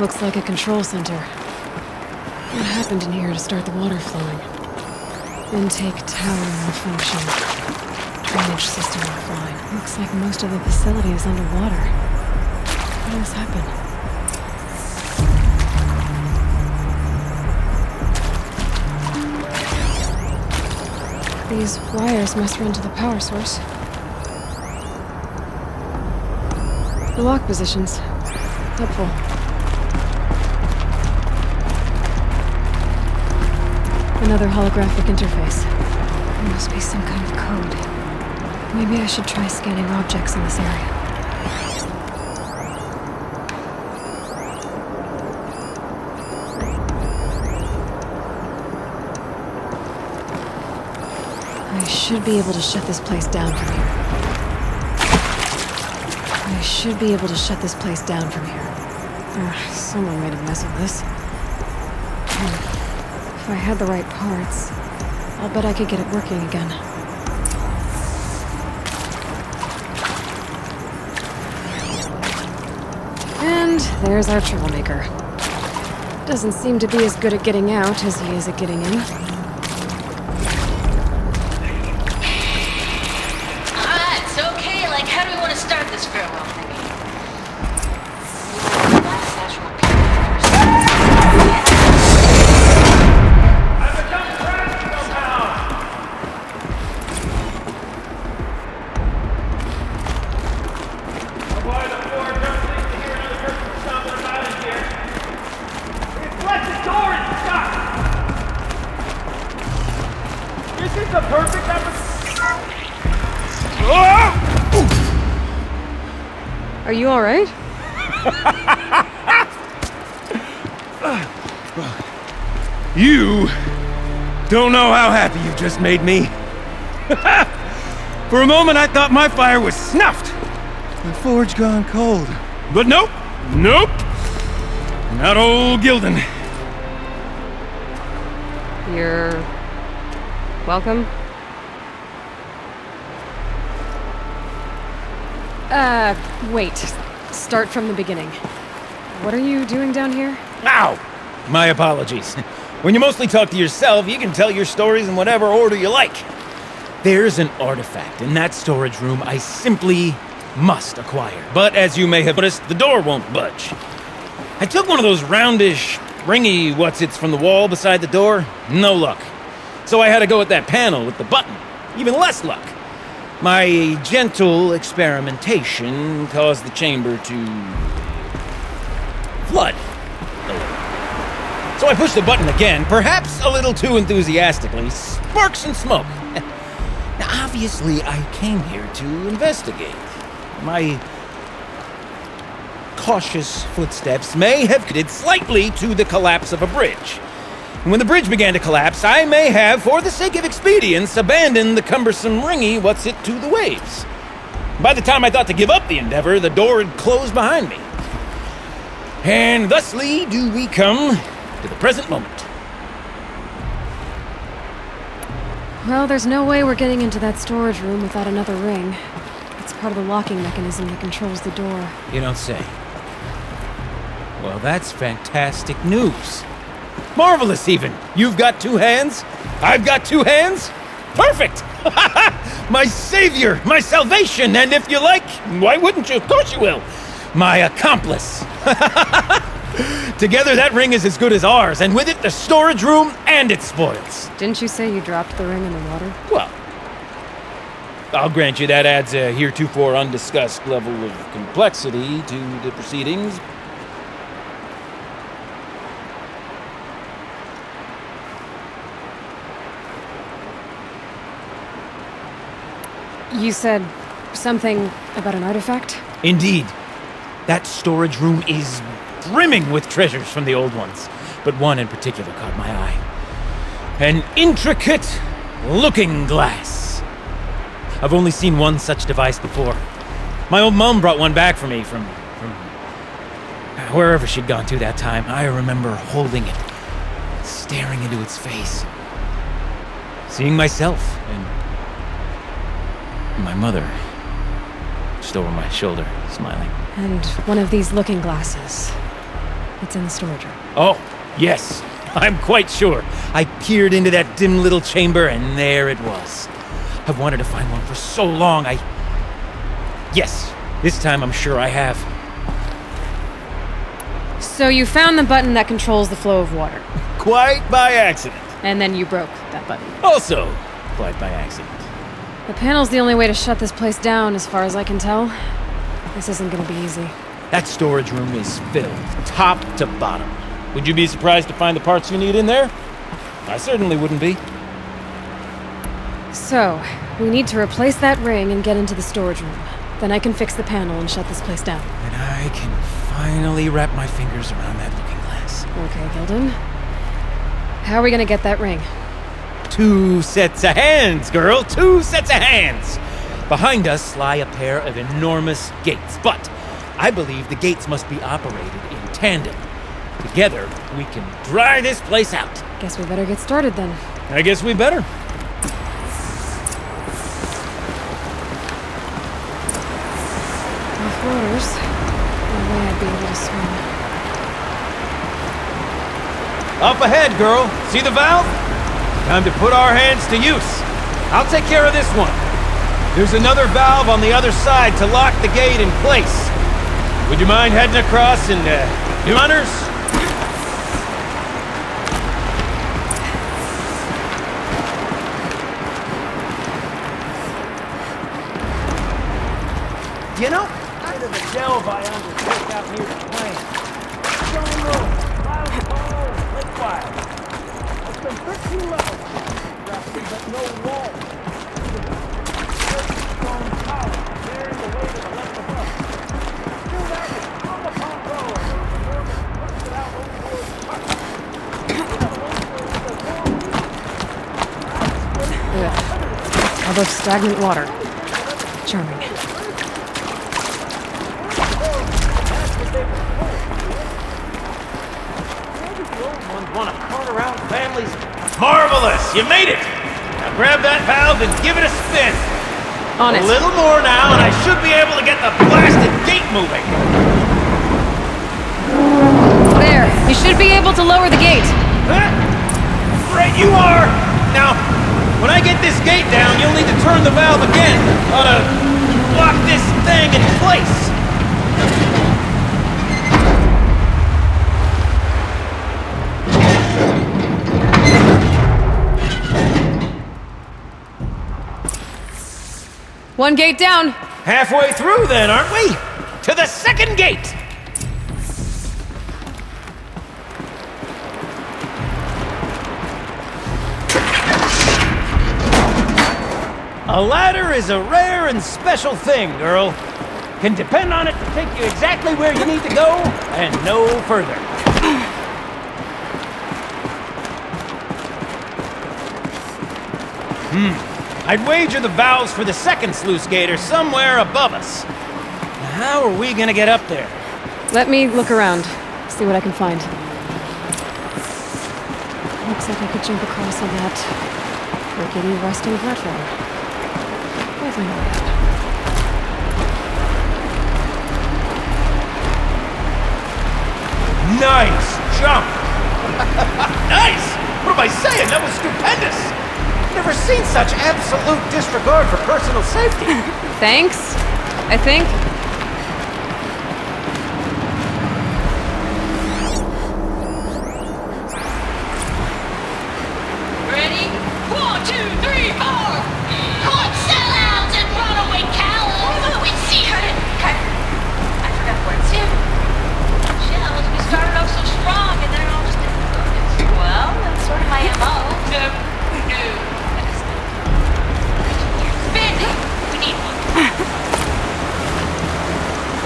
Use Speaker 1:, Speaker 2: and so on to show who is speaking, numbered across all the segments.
Speaker 1: Looks like a control center. What happened in here to start the water flowing? Intake tower malfunction. Drainage system offline. Looks like most of the facility is underwater. What has happened? These wires must run to the power source. The lock positions. Helpful. Another holographic interface. There must be some kind of code. Maybe I should try scanning objects in this area. I should be able to shut this place down from here. Someone made a mess of this. If I had the right parts, I'll bet I could get it working again. And there's our troublemaker. Doesn't seem to be as good at getting out as he is at getting in.
Speaker 2: It's okay. Like, how do we want to start this farewell thingy?
Speaker 1: Are you alright?
Speaker 3: You don't know how happy you just made me. For a moment, I thought my fire was snuffed. The forge gone cold. But nope, nope. Not old Gildan.
Speaker 1: You're... welcome? Wait. Start from the beginning. What are you doing down here?
Speaker 3: Ow! My apologies. When you mostly talk to yourself, you can tell your stories in whatever order you like. There's an artifact in that storage room I simply must acquire. But as you may have noticed, the door won't budge. I took one of those roundish, ringy what's-its from the wall beside the door. No luck. So I had to go with that panel with the button. Even less luck. My gentle experimentation caused the chamber to flood. So I pushed the button again, perhaps a little too enthusiastically. Sparks and smoke. Now, obviously, I came here to investigate. My cautious footsteps may have contributed slightly to the collapse of a bridge. And when the bridge began to collapse, I may have, for the sake of expedience, abandoned the cumbersome ringy what's-it to the waves. By the time I thought to give up the endeavor, the door had closed behind me. And thusly do we come to the present moment.
Speaker 1: Well, there's no way we're getting into that storage room without another ring. It's part of the locking mechanism that controls the door.
Speaker 3: You don't say. Well, that's fantastic news. Marvelous, even. You've got two hands. I've got two hands. Perfect! My savior, my salvation, and if you like, why wouldn't you? Of course you will. My accomplice. Together, that ring is as good as ours, and with it, the storage room and its spoils.
Speaker 1: Didn't you say you dropped the ring in the water?
Speaker 3: Well, I'll grant you that adds a heretofore undiscussed level of complexity to the proceedings.
Speaker 1: You said something about an artifact?
Speaker 3: Indeed. That storage room is brimming with treasures from the old ones, but one in particular caught my eye. An intricate looking glass. I've only seen one such device before. My old mom brought one back for me from wherever she'd gone to that time. I remember holding it, staring into its face, seeing myself and my mother just over my shoulder, smiling.
Speaker 1: And one of these looking glasses. It's in the storage room.
Speaker 3: Oh, yes. I'm quite sure. I peered into that dim little chamber, and there it was. I've wanted to find one for so long, Yes, this time I'm sure I have.
Speaker 1: So you found the button that controls the flow of water.
Speaker 3: Quite by accident.
Speaker 1: And then you broke that button.
Speaker 3: Also, quite by accident.
Speaker 1: The panel's the only way to shut this place down, as far as I can tell. This isn't gonna be easy.
Speaker 3: That storage room is filled, top to bottom. Would you be surprised to find the parts you need in there? I certainly wouldn't be.
Speaker 1: So, we need to replace that ring and get into the storage room. Then I can fix the panel and shut this place down.
Speaker 3: And I can finally wrap my fingers around that looking glass.
Speaker 1: Okay, Gilden. How are we gonna get that ring?
Speaker 3: 2 sets of hands, girl! 2 sets of hands! Behind us lie a pair of enormous gates, but I believe the gates must be operated in tandem. Together, we can dry this place out.
Speaker 1: Guess we better get started then.
Speaker 3: I guess we better.
Speaker 1: Floaters. No way I'd be able to swim.
Speaker 3: Up ahead, girl. See the valve? Time to put our hands to use. I'll take care of this one. There's another valve on the other side to lock the gate in place. Would you mind heading across and, do honors? You know, kind of a delve I undertook out here to plan. Stone road, loud call, lake wild. It's been 13 levels, roughly, but no walls. Stone tower, bearing the weight of the left above. Still that is on the pond road, and the Norman pushed it out overboard the park.
Speaker 1: Ugh. Above stagnant water. Charming.
Speaker 3: Want to cart around families? Marvelous! You made it! Now grab that valve and give it a spin.
Speaker 1: On it.
Speaker 3: A little more now, and I should be able to get the blasted gate moving.
Speaker 1: There. You should be able to lower the gate.
Speaker 3: Huh? Right you are! Now, when I get this gate down, you'll need to turn the valve again. Ought to lock this thing in place.
Speaker 1: One gate down.
Speaker 3: Halfway through then, aren't we? To the second gate! A ladder is a rare and special thing, girl. Can depend on it to take you exactly where you need to go, and no further. I'd wager the valves for the second sluice gate are somewhere above us. Now, how are we gonna get up there?
Speaker 1: Let me look around. See what I can find. Looks like I could jump across on that rickety rusting platform. Definitely not bad.
Speaker 3: Nice jump! Nice! What am I saying? That was stupendous! Never seen such absolute disregard for personal safety.
Speaker 1: Thanks, I think.
Speaker 2: Ready? 1, 2, 3, 4! Caught sellouts and runaway cowards! We see her! I forgot what it's in. Shells, we started off so strong and then it all just didn't focus. Well, that's sort of my MO. No. Bandit! We need one.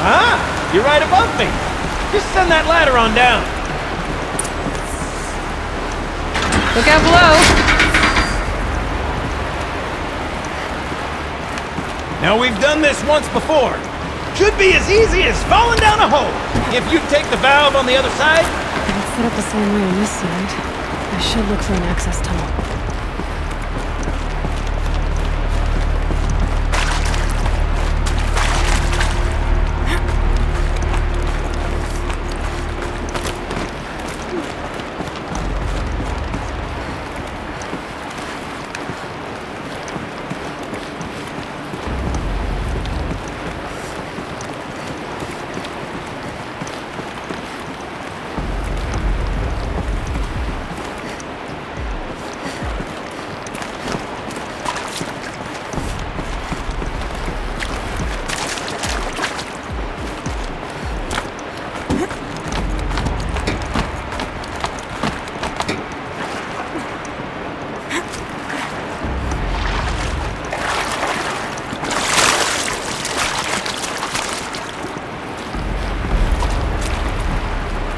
Speaker 3: Ah, you're right above me. Just send that ladder on down.
Speaker 1: Look out below.
Speaker 3: Now we've done this once before. Should be as easy as falling down a hole. If you take the valve on the other side.
Speaker 1: Let's set up the same way on this side. I should look for an access tunnel.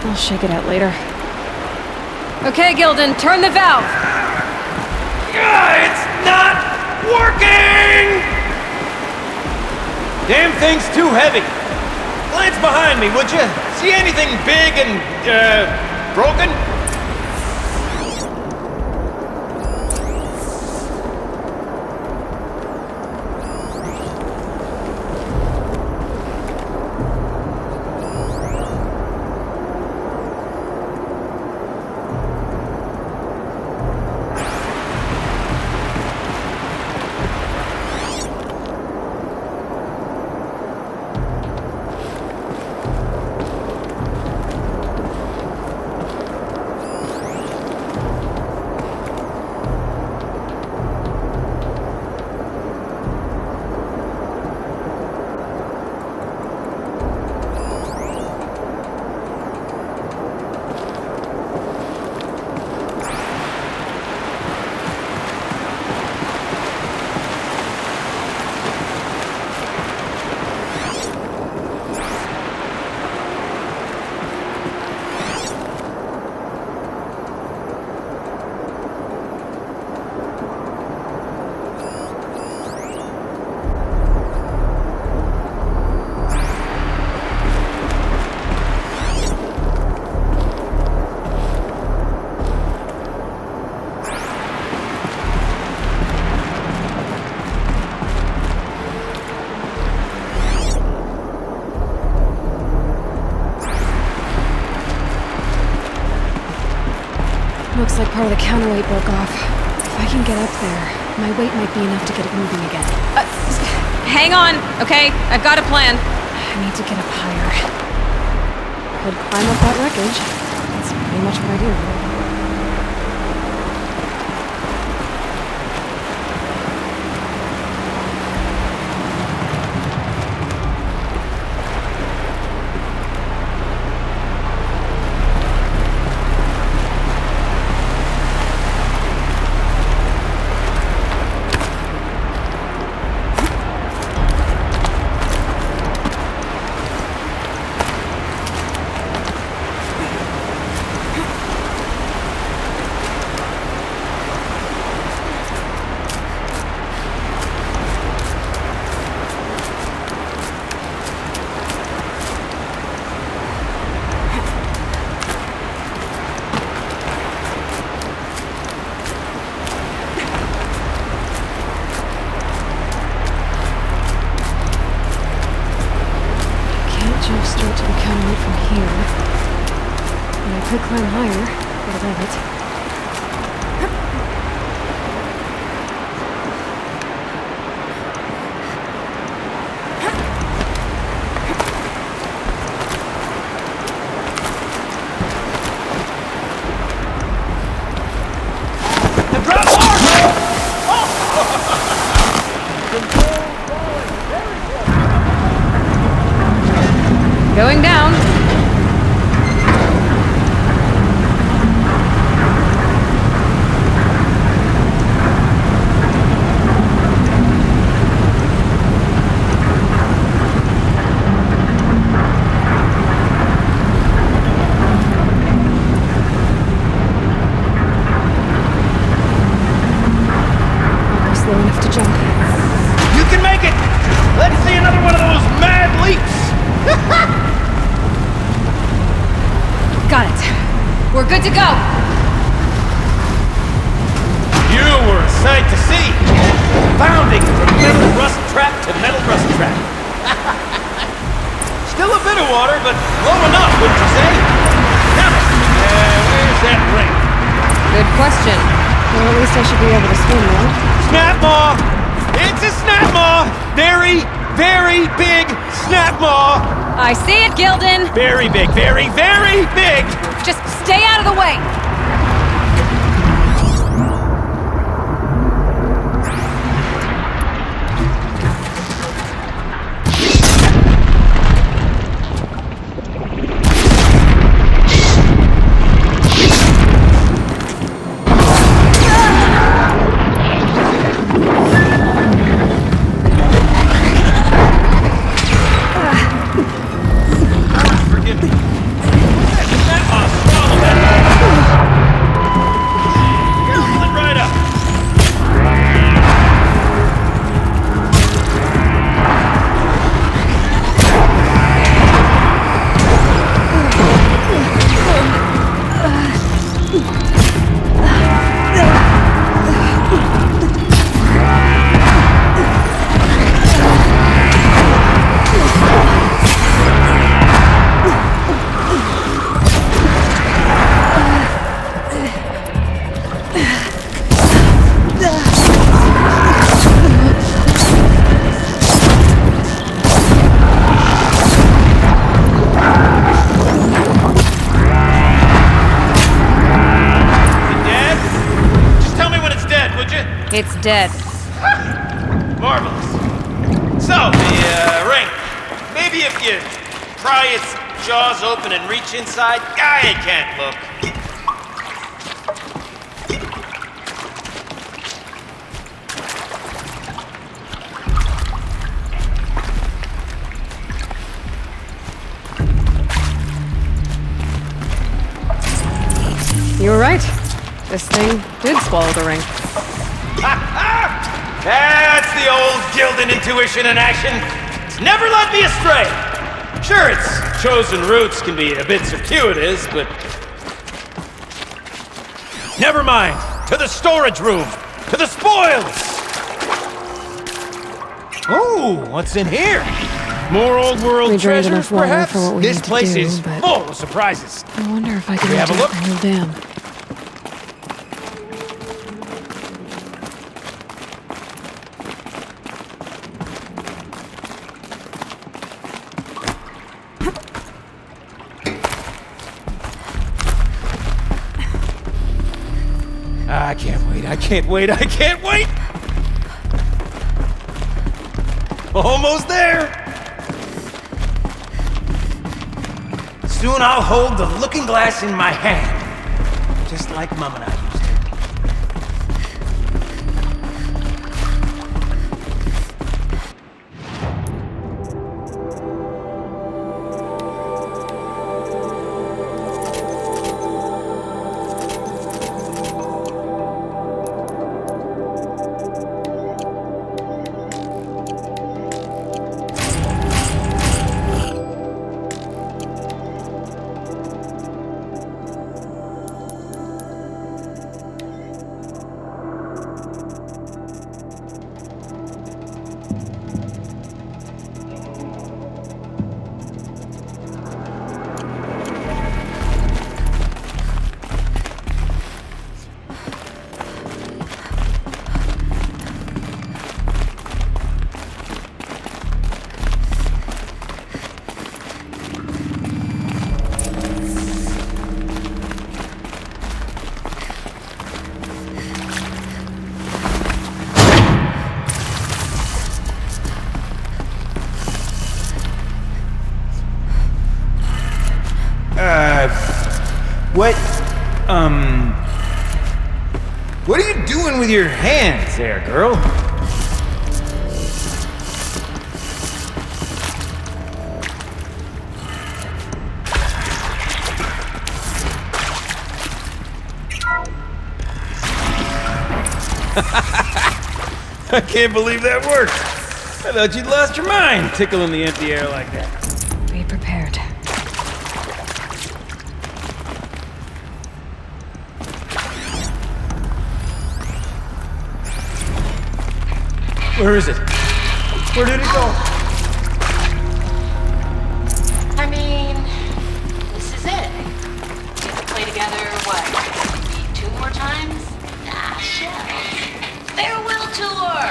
Speaker 1: I'll shake it out later.
Speaker 4: Okay, Gilden, turn the valve!
Speaker 3: It's not working! Damn thing's too heavy. Glance behind me, would you? See anything big and, broken?
Speaker 1: Looks like part of the counterweight broke off. If I can get up there, my weight might be enough to get it moving again.
Speaker 4: Hang on, okay? I've got a plan.
Speaker 1: I need to get up higher. Could climb up that wreckage. That's pretty much what I do. Straight to the counterweight from here. And I could climb higher, but above it.
Speaker 4: Going down.
Speaker 1: Almost low enough to jump.
Speaker 3: You can make it! Let's see another one of those mad leaps!
Speaker 4: Got it. We're good to go.
Speaker 3: You were a sight to see. Bounding from metal rust trap to metal rust trap. Still a bit of water, but low enough, wouldn't you say? Now, where's that ring?
Speaker 4: Good question.
Speaker 1: Well, at least I should be able to swim now.
Speaker 3: Snap maw! It's a snap maw! Very, very big snap maw!
Speaker 4: I see it, Gilden.
Speaker 3: Very big, very, very big!
Speaker 4: Just stay out of the way.
Speaker 3: Forgive me.
Speaker 4: dead.
Speaker 3: Marvelous. So, the ring. Maybe if you pry its jaws open and reach inside, I can't look.
Speaker 1: You were right. This thing did swallow the ring.
Speaker 3: That's the old Gildan intuition in action. It's never led me astray. Sure, its chosen routes can be a bit circuitous, but... Never mind. To the storage room. To the spoils. Ooh, what's in here? More old world
Speaker 1: We drained
Speaker 3: treasures,
Speaker 1: enough water
Speaker 3: perhaps?
Speaker 1: for what we
Speaker 3: This
Speaker 1: need to
Speaker 3: place
Speaker 1: do,
Speaker 3: is
Speaker 1: but-
Speaker 3: full of surprises.
Speaker 1: I wonder if I can
Speaker 3: we have a
Speaker 1: empty
Speaker 3: look?
Speaker 1: out the whole dam.
Speaker 3: I can't wait, I can't wait, I can't wait! Almost there! Soon I'll hold the looking glass in my hand, just like Mom and I used to. What are you doing with your hands there, girl? I can't believe that worked. I thought you'd lost your mind tickling the empty air like that.
Speaker 1: Be prepared.
Speaker 3: Where is it? Where did it go?
Speaker 2: I mean, this is it. We have to play together, what, maybe 2 more times? Nah, shells. Farewell tour!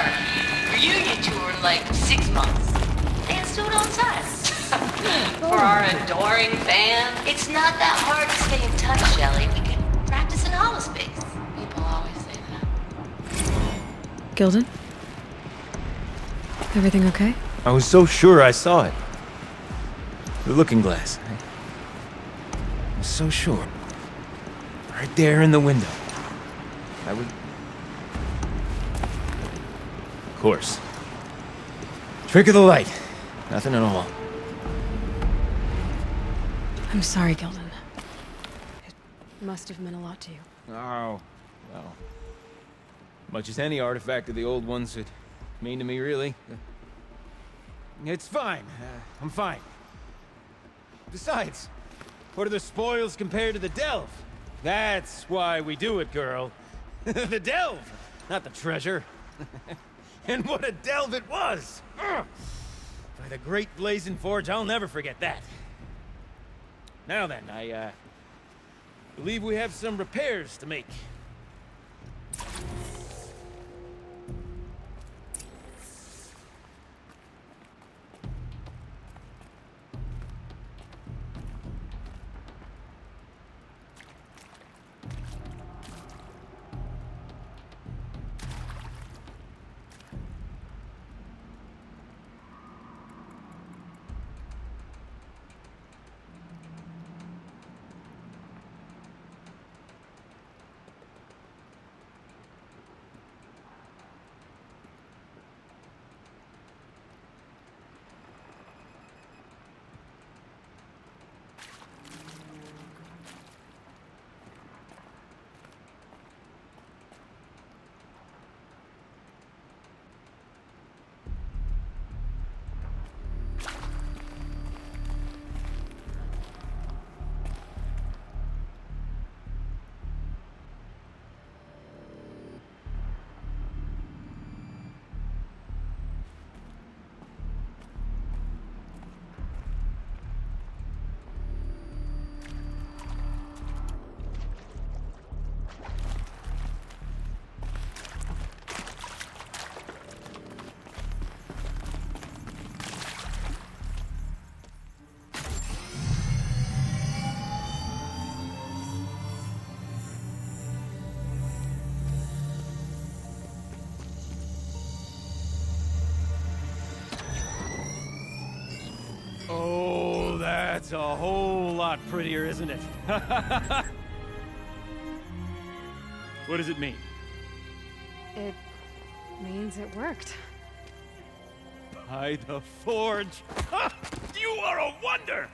Speaker 2: Reunion tour in like 6 months. Dance to it all the time. For our adoring fans, it's not that hard to stay in touch, Shelly. We could practice in holospace. People always say that.
Speaker 1: Gildan? Everything okay?
Speaker 3: I was so sure I saw it. The looking glass. I was so sure. Right there in the window. I was... Of course. Trick of the light. Nothing at all.
Speaker 1: I'm sorry, Gildan. It must have meant a lot to you.
Speaker 3: Oh, well. Much as any artifact of the old ones would mean to me, really. It's fine. I'm fine. Besides, what are the spoils compared to the delve? That's why we do it, girl. The delve, not the treasure. And what a delve it was! Ugh. By the great blazing forge, I'll never forget that. Now then, I believe we have some repairs to make. Oh, that's a whole lot prettier, isn't it? What does it mean?
Speaker 1: It means it worked.
Speaker 3: By the forge! You are a wonder!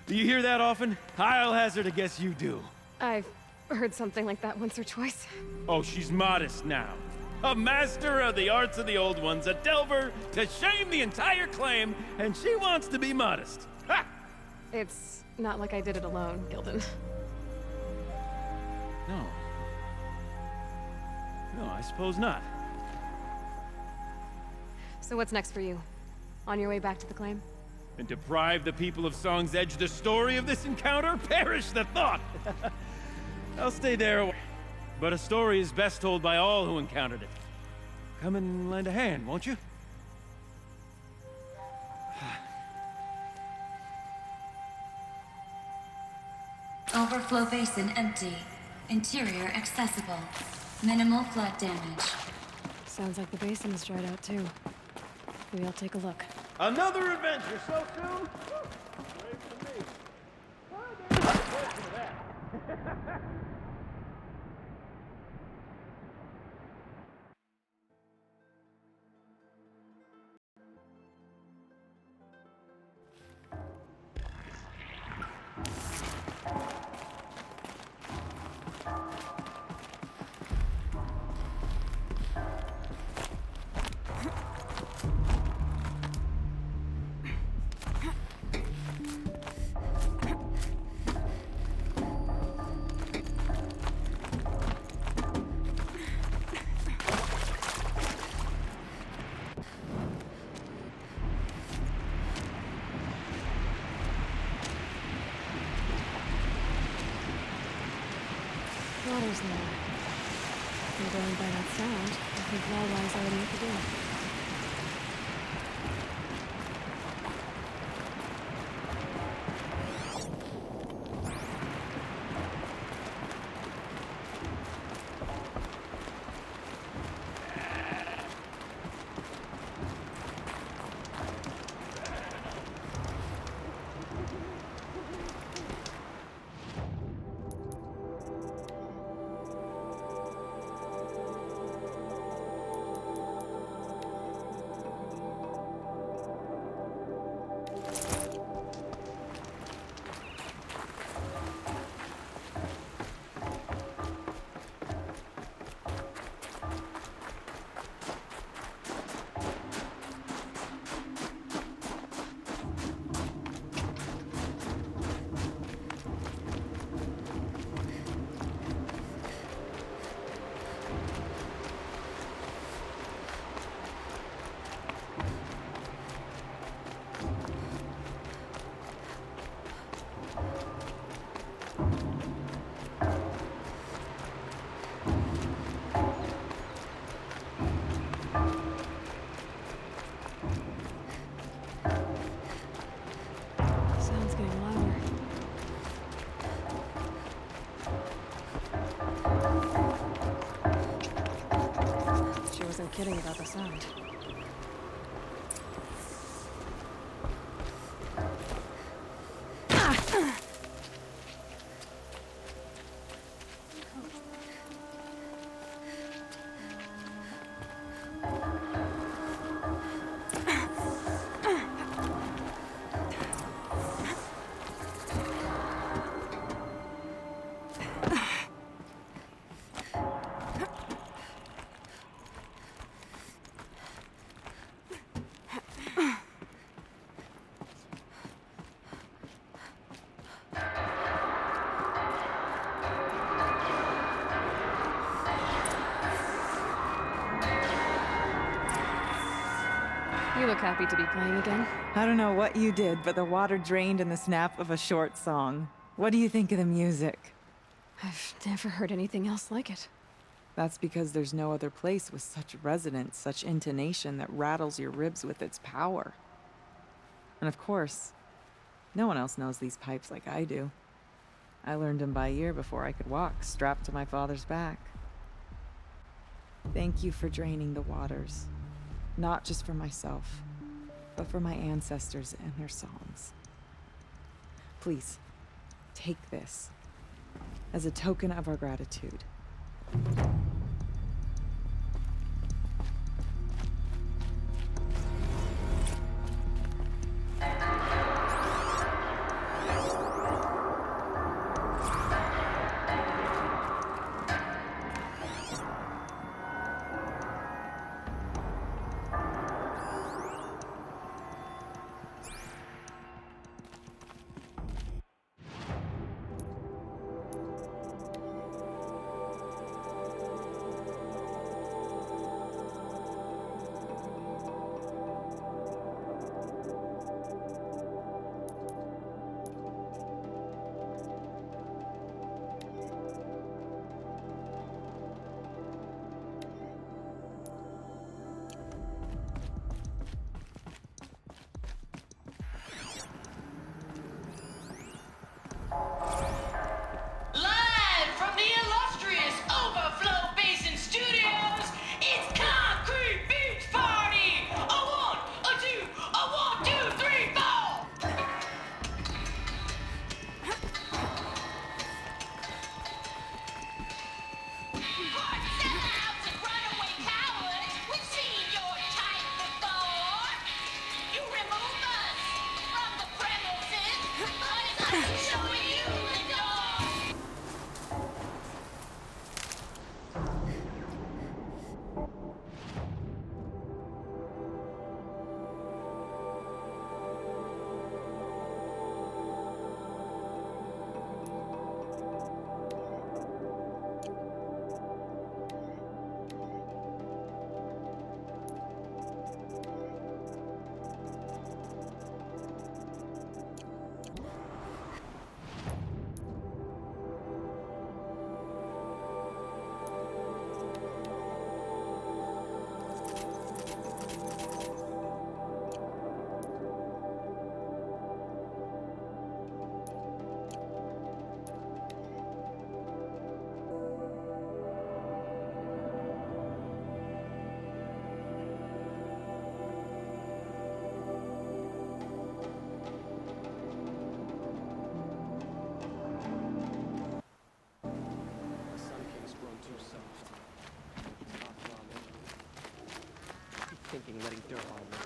Speaker 3: Do you hear that often? I'll hazard to guess you do.
Speaker 1: I've heard something like that once or twice.
Speaker 3: Oh, she's modest now. A master of the arts of the old ones, a delver to shame the entire claim, and she wants to be modest. Ha!
Speaker 1: It's not like I did it alone, Gildan.
Speaker 3: No, I suppose not.
Speaker 1: So what's next for you? On your way back to the claim?
Speaker 3: And deprive the people of Song's Edge the story of this encounter? Perish the thought! I'll stay there. But a story is best told by all who encountered it. Come and lend a hand, won't you?
Speaker 5: Overflow basin empty. Interior accessible. Minimal flood damage.
Speaker 1: Sounds like the basin is dried out too. Maybe I'll take a look.
Speaker 3: Another adventure so soon? Great for me. Why, there's no question of that.
Speaker 1: Water's low. And going by that sound, I think Aloy's already at the door. Kidding about the sound. You look happy to be playing again.
Speaker 6: I don't know what you did, but the water drained in the snap of a short song. What do you think of the music?
Speaker 1: I've never heard anything else like it.
Speaker 6: That's because there's no other place with such resonance, such intonation that rattles your ribs with its power. And of course, no one else knows these pipes like I do. I learned them by ear before I could walk, strapped to my father's back. Thank you for draining the waters. Not just for myself, but for my ancestors and their songs. Please, take this as a token of our gratitude.
Speaker 2: Live from the illustrious Overflow Basin Studios, it's Concrete Beach Party! A one, a two, a 1, 2, 3, 4! Hard sellouts and runaway cowards, we've seen your type before. You remove us from the premises, but it's us showing you the door.
Speaker 7: Thinking letting dirt on me.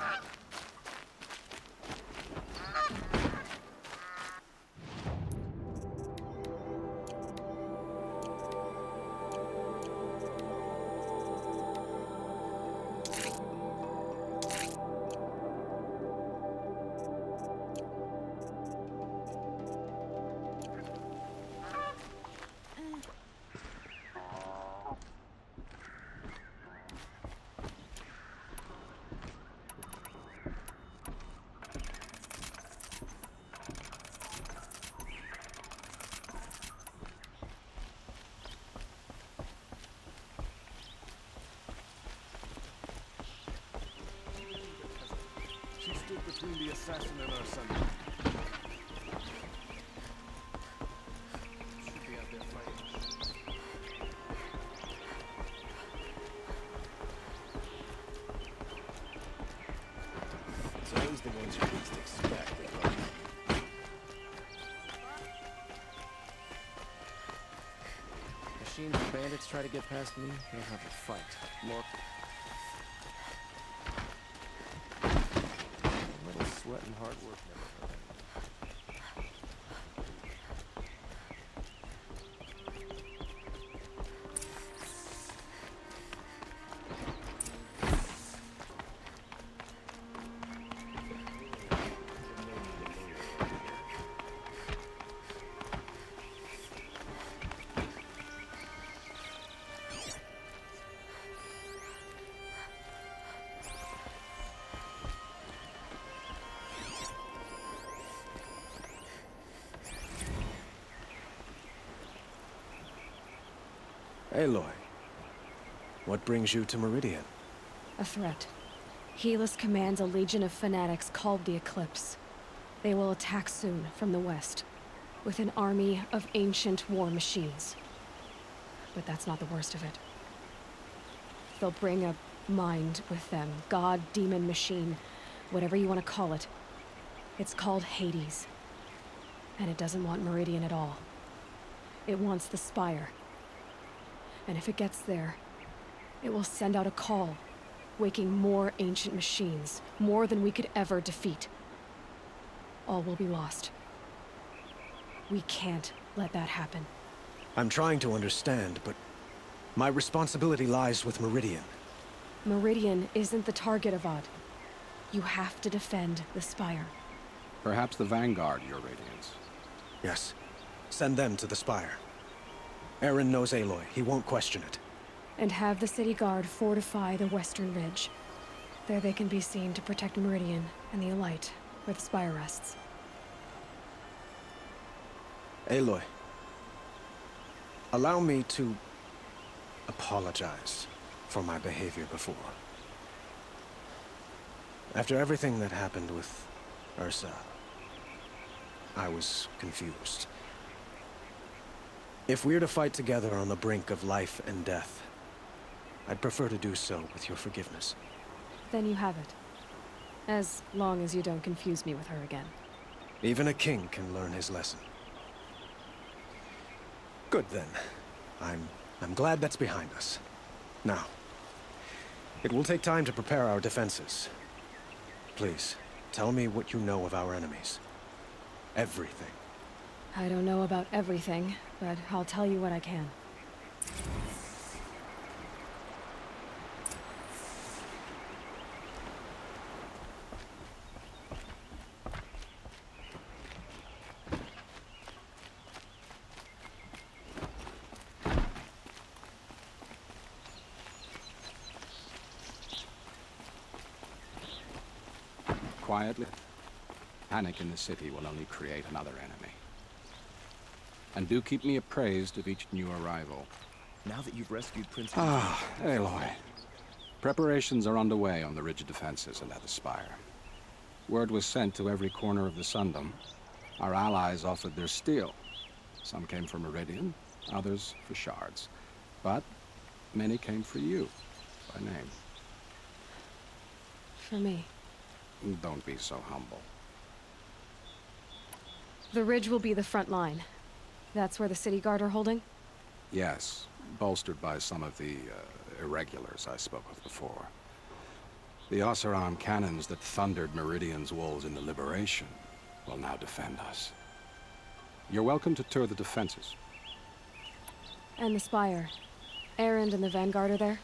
Speaker 8: She stood between the assassin and our son. Should be out there fighting. It's always the ones you least expect.
Speaker 7: Machines and bandits try to get past me, they'll have a fight. Look. A little sweat and hard work never hurt.
Speaker 8: Aloy, what brings you to Meridian?
Speaker 1: A threat. Helis commands a legion of fanatics called the Eclipse. They will attack soon from the west, with an army of ancient war machines. But that's not the worst of it. They'll bring a mind with them, god-demon machine, whatever you want to call it. It's called Hades. And it doesn't want Meridian at all. It wants the Spire. And if it gets there, it will send out a call, waking more ancient machines, more than we could ever defeat. All will be lost. We can't let that happen.
Speaker 7: I'm trying to understand, but my responsibility lies with Meridian.
Speaker 1: Meridian isn't the target, Avad. You have to defend the Spire.
Speaker 9: Perhaps the Vanguard, Your Radiance.
Speaker 7: Yes. Send them to the Spire. Aaron knows Aloy. He won't question it.
Speaker 1: And have the city guard fortify the western ridge. There they can be seen to protect Meridian and the Elite, where the Spire rests.
Speaker 7: Aloy, allow me to apologize for my behavior before. After everything that happened with Ursa, I was confused. If we're to fight together on the brink of life and death, I'd prefer to do so with your forgiveness.
Speaker 1: Then you have it. As long as you don't confuse me with her again.
Speaker 7: Even a king can learn his lesson. Good then. I'm glad that's behind us. Now, it will take time to prepare our defenses. Please, tell me what you know of our enemies. Everything.
Speaker 1: I don't know about everything, but I'll tell you what I can.
Speaker 9: Quietly. Panic in the city will only create another enemy. And do keep me appraised of each new arrival.
Speaker 8: Now that you've rescued Prince...
Speaker 9: Aloy. Preparations are underway on the ridge defenses and at the Spire. Word was sent to every corner of the Sundom. Our allies offered their steel. Some came for Meridian, others for shards. But many came for you, by name.
Speaker 1: For me.
Speaker 9: Don't be so humble.
Speaker 1: The ridge will be the front line. That's where the city guard are holding?
Speaker 9: Yes, bolstered by some of the irregulars I spoke of before. The Oseram cannons that thundered Meridian's walls in the Liberation will now defend us. You're welcome to tour the defenses.
Speaker 1: And the Spire. Erend and the Vanguard are there?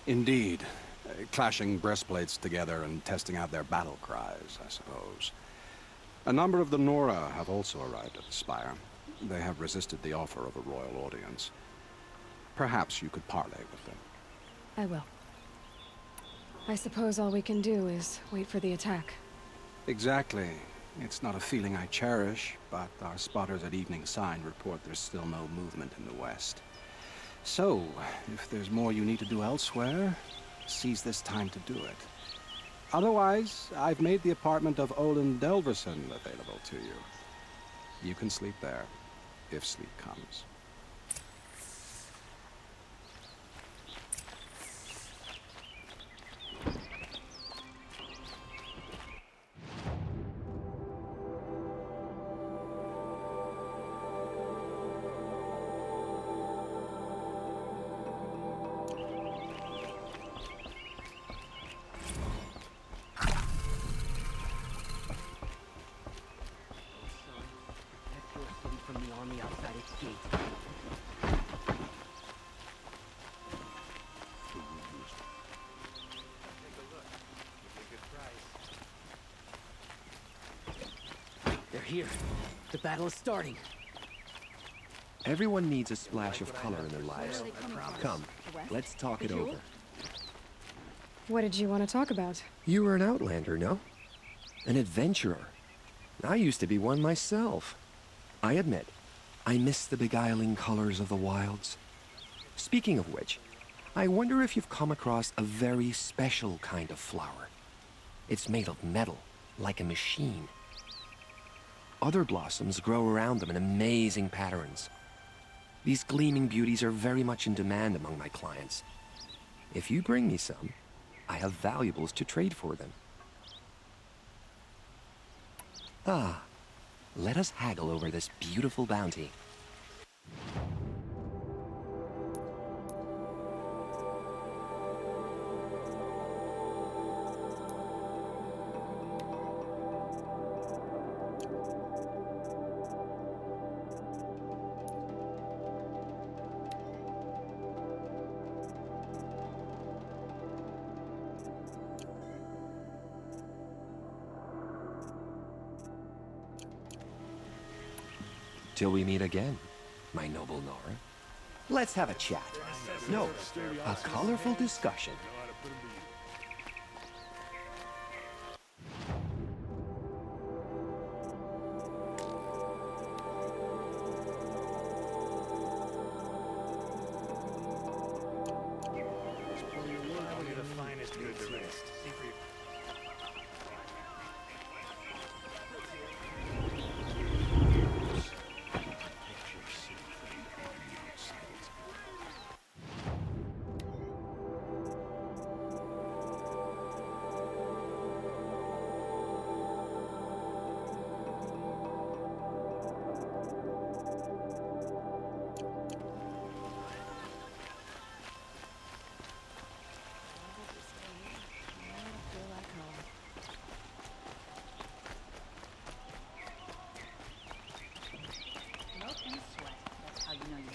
Speaker 9: Indeed. Clashing breastplates together and testing out their battle cries, I suppose. A number of the Nora have also arrived at the Spire. They have resisted the offer of a royal audience. Perhaps you could parley with them.
Speaker 1: I will. I suppose all we can do is wait for the attack.
Speaker 9: Exactly. It's not a feeling I cherish, but our spotters at Evening Sign report there's still no movement in the west. So, if there's more you need to do elsewhere, seize this time to do it. Otherwise, I've made the apartment of Olin Delverson available to you. You can sleep there, if sleep comes.
Speaker 10: They're here. The battle is starting.
Speaker 11: Everyone needs a splash of color in their lives. Come, let's talk it over.
Speaker 1: What did you want to talk about?
Speaker 11: You were an outlander, no? An adventurer. I used to be one myself. I admit, I miss the beguiling colors of the wilds. Speaking of which, I wonder if you've come across a very special kind of flower. It's made of metal, like a machine. Other blossoms grow around them in amazing patterns. These gleaming beauties are very much in demand among my clients. If you bring me some, I have valuables to trade for them. Ah, let us haggle over this beautiful bounty. Till we meet again, my noble Nora. Let's have a chat. No, a colorful discussion.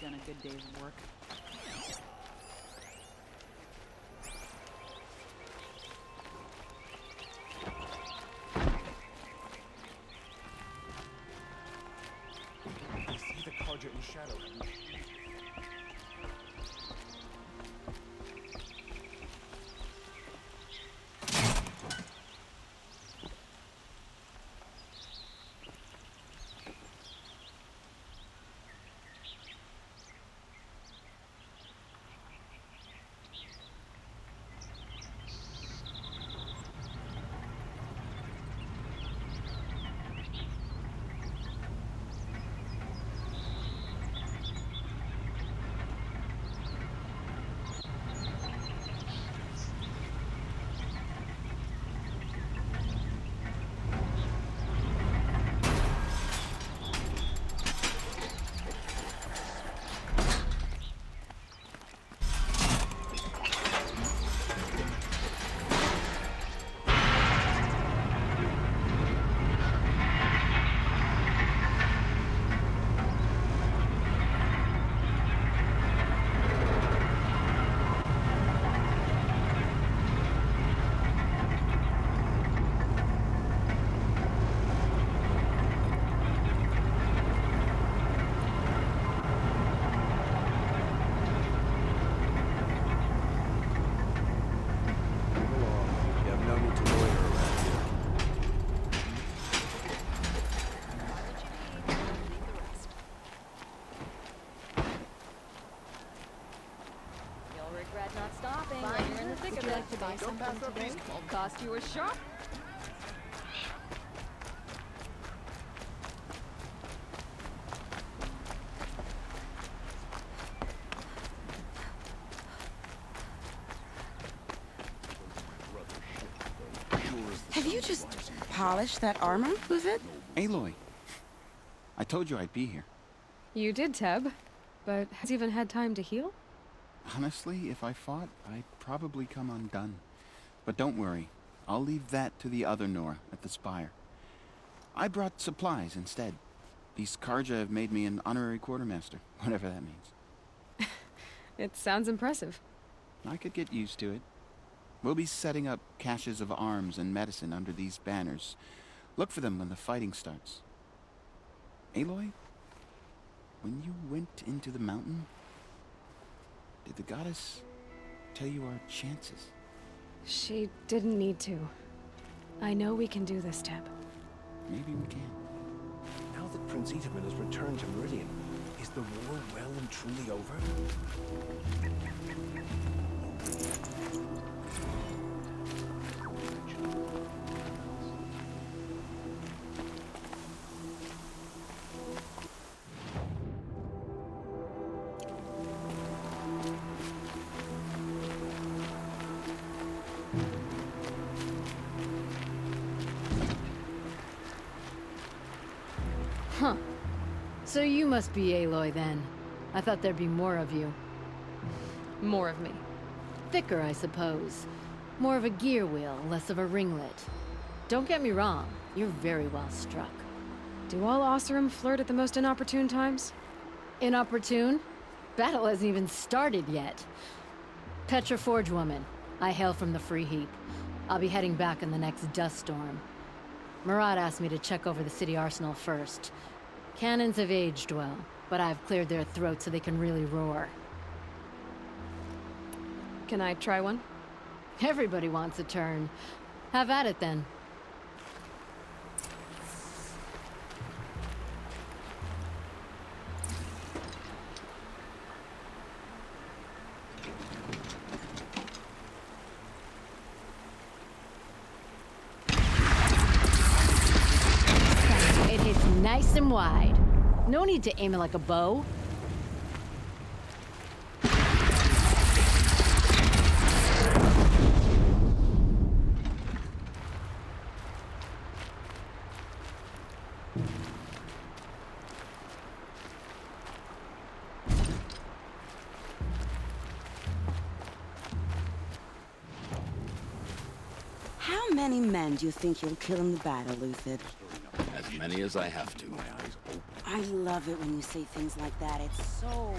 Speaker 6: Done a good day's work.
Speaker 8: I see the Carja in shadow.
Speaker 4: Regret not stopping when you're in the thick of it. To buy something today? Won't cost you a shop.
Speaker 12: Have you just polished that armor with it?
Speaker 13: Aloy, I told you I'd be here.
Speaker 1: You did, Teb. But has he even had time to heal?
Speaker 13: Honestly, if I fought, I'd probably come undone. But don't worry, I'll leave that to the other Nora at the Spire. I brought supplies instead. These Karja have made me an honorary quartermaster, whatever that means.
Speaker 1: It sounds impressive.
Speaker 13: I could get used to it. We'll be setting up caches of arms and medicine under these banners. Look for them when the fighting starts. Aloy, when you went into the mountain, did the goddess tell you our chances?
Speaker 1: She didn't need to. I know we can do this, Teb.
Speaker 13: Maybe we can.
Speaker 7: Now that Prince Itaman has returned to Meridian, is the war well and truly over?
Speaker 4: Huh. So you must be Aloy then. I thought there'd be more of you.
Speaker 1: More of me.
Speaker 4: Thicker, I suppose. More of a gear wheel, less of a ringlet. Don't get me wrong, you're very well struck.
Speaker 1: Do all Oseram flirt at the most inopportune times?
Speaker 4: Inopportune? Battle hasn't even started yet. Petra Forge woman. I hail from the Free Heap. I'll be heading back in the next dust storm. Murad asked me to check over the city arsenal first. Cannons have aged well, but I've cleared their throats so they can really roar.
Speaker 1: Can I try one?
Speaker 4: Everybody wants a turn. Have at it then. It hits nice and wide. No need to aim it like a bow.
Speaker 12: How many men do you think you'll kill in the battle, Luthid?
Speaker 14: As many as I have to.
Speaker 12: I love it when you say things like that. It's so...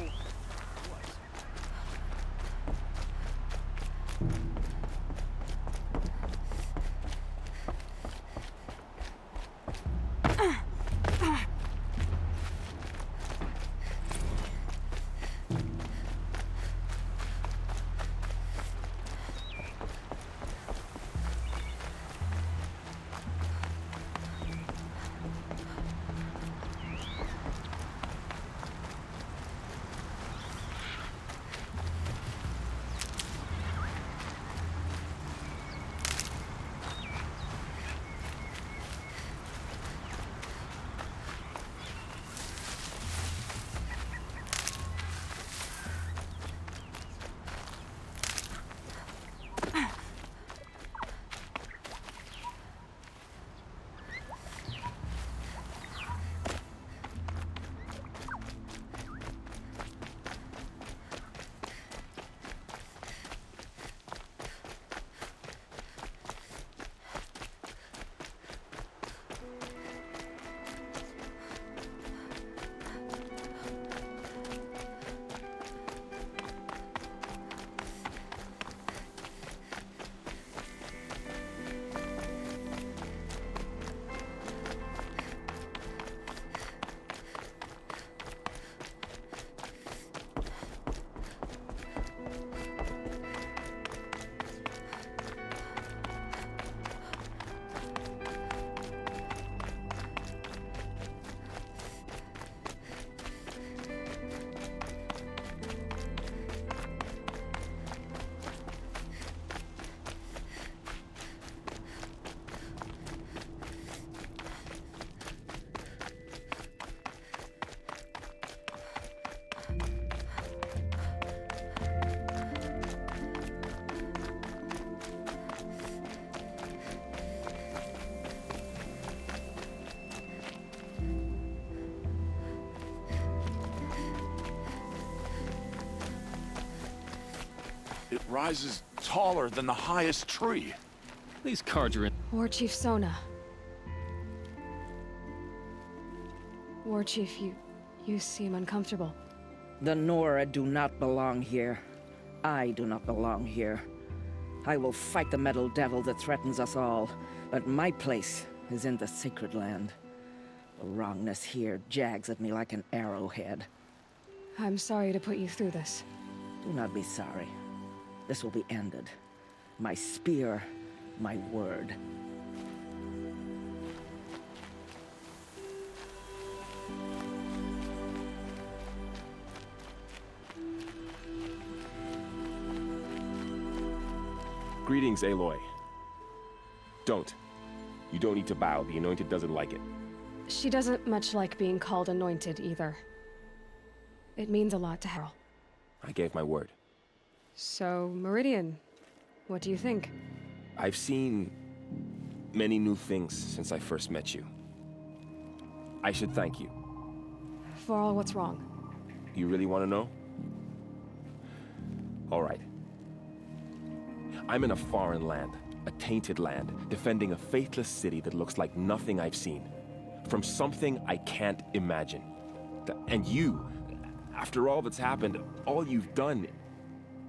Speaker 8: It rises taller than the highest tree.
Speaker 15: These cards are in.
Speaker 1: War Chief Sona. War Chief, you seem uncomfortable.
Speaker 16: The Nora do not belong here. I do not belong here. I will fight the metal devil that threatens us all, but my place is in the sacred land. The wrongness here jags at me like an arrowhead.
Speaker 1: I'm sorry to put you through this.
Speaker 16: Do not be sorry. This will be ended. My spear, my word.
Speaker 17: Greetings, Aloy. Don't. You don't need to bow. The Anointed doesn't like it.
Speaker 1: She doesn't much like being called anointed either. It means a lot to her.
Speaker 17: I gave my word.
Speaker 1: So, Meridian, what do you think?
Speaker 17: I've seen many new things since I first met you. I should thank you.
Speaker 1: For all what's wrong.
Speaker 17: You really want to know? All right. I'm in a foreign land, a tainted land, defending a faithless city that looks like nothing I've seen. From something I can't imagine. And you, after all that's happened, all you've done,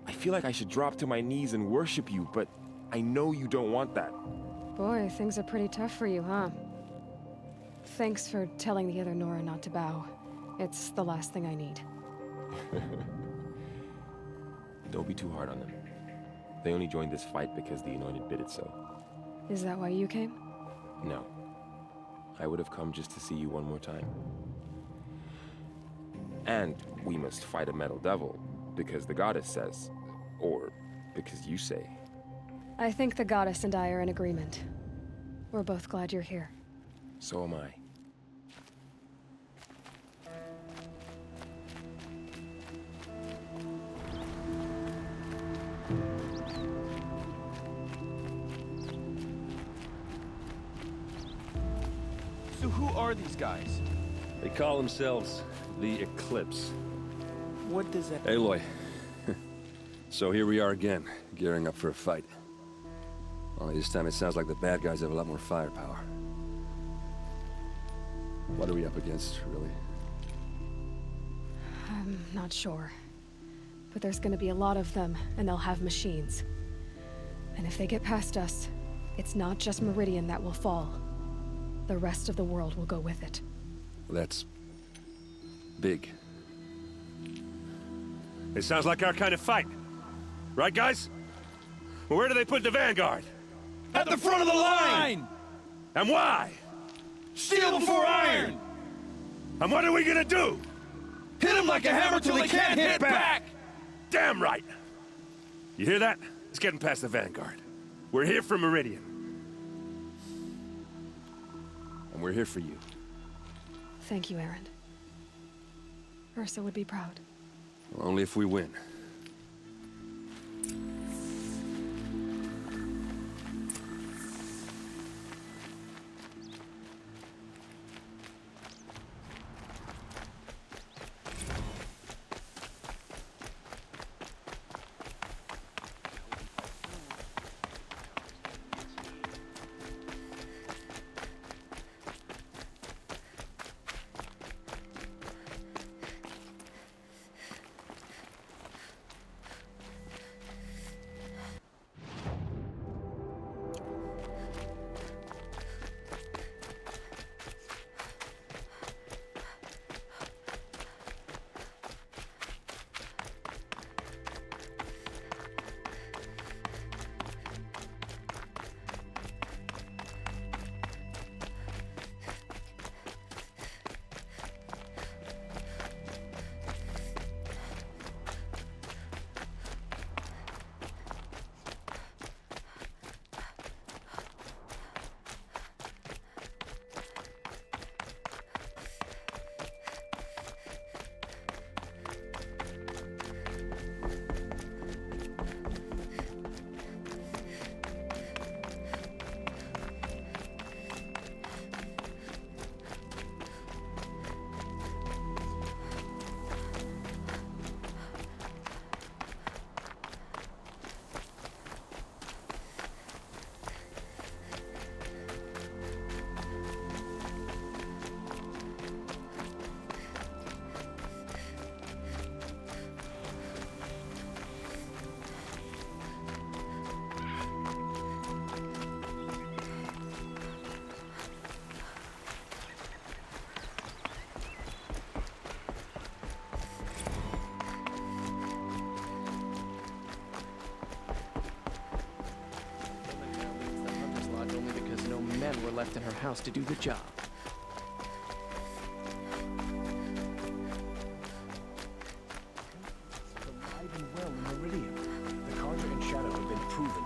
Speaker 17: I feel like I should drop to my knees and worship you, but I know you don't want that.
Speaker 1: Boy, things are pretty tough for you, huh? Thanks for telling the other Nora not to bow. It's the last thing I need.
Speaker 17: Don't be too hard on them. They only joined this fight because the Anointed bid it so.
Speaker 1: Is that why you came?
Speaker 17: No. I would have come just to see you one more time. And we must fight a metal devil, because the goddess says, or because you say.
Speaker 1: I think the goddess and I are in agreement. We're both glad you're here.
Speaker 17: So am I.
Speaker 8: So who are these guys?
Speaker 15: They call themselves the Eclipse.
Speaker 8: What does that...
Speaker 15: Aloy. So here we are again, gearing up for a fight. Only this time it sounds like the bad guys have a lot more firepower. What are we up against, really?
Speaker 1: I'm not sure. But there's gonna be a lot of them, and they'll have machines. And if they get past us, it's not just Meridian that will fall. The rest of the world will go with it.
Speaker 15: That's... big. It sounds like our kind of fight. Right, guys? Well, where do they put the Vanguard?
Speaker 8: At the front of the line!
Speaker 15: And why?
Speaker 8: Steel before iron!
Speaker 15: And what are we gonna do?
Speaker 8: Hit them like a hammer till they can't hit back!
Speaker 15: Damn right! You hear that? It's getting past the Vanguard. We're here for Meridian. And we're here for you.
Speaker 1: Thank you, Aaron. Ursa would be proud.
Speaker 15: Well, only if we win.
Speaker 10: men were left in her house to do the job.
Speaker 7: Alive and well in Meridian. The Conjure and Shadow have been proven.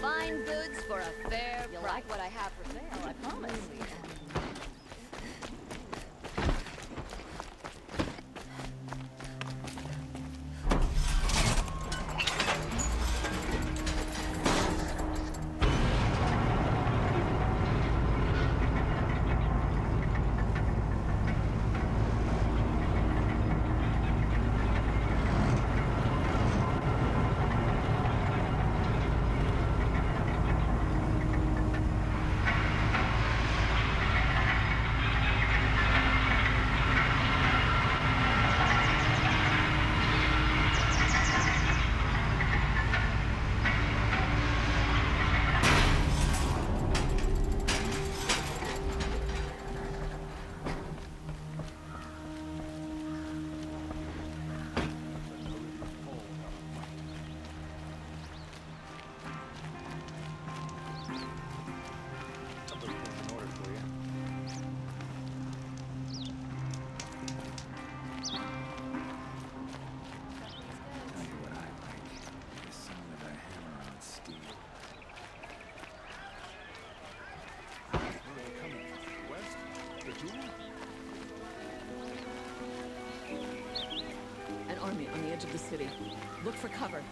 Speaker 18: Fine goods for a fair price. You like what I have for sale, I promise.
Speaker 19: An army on the edge of the city. Look for cover.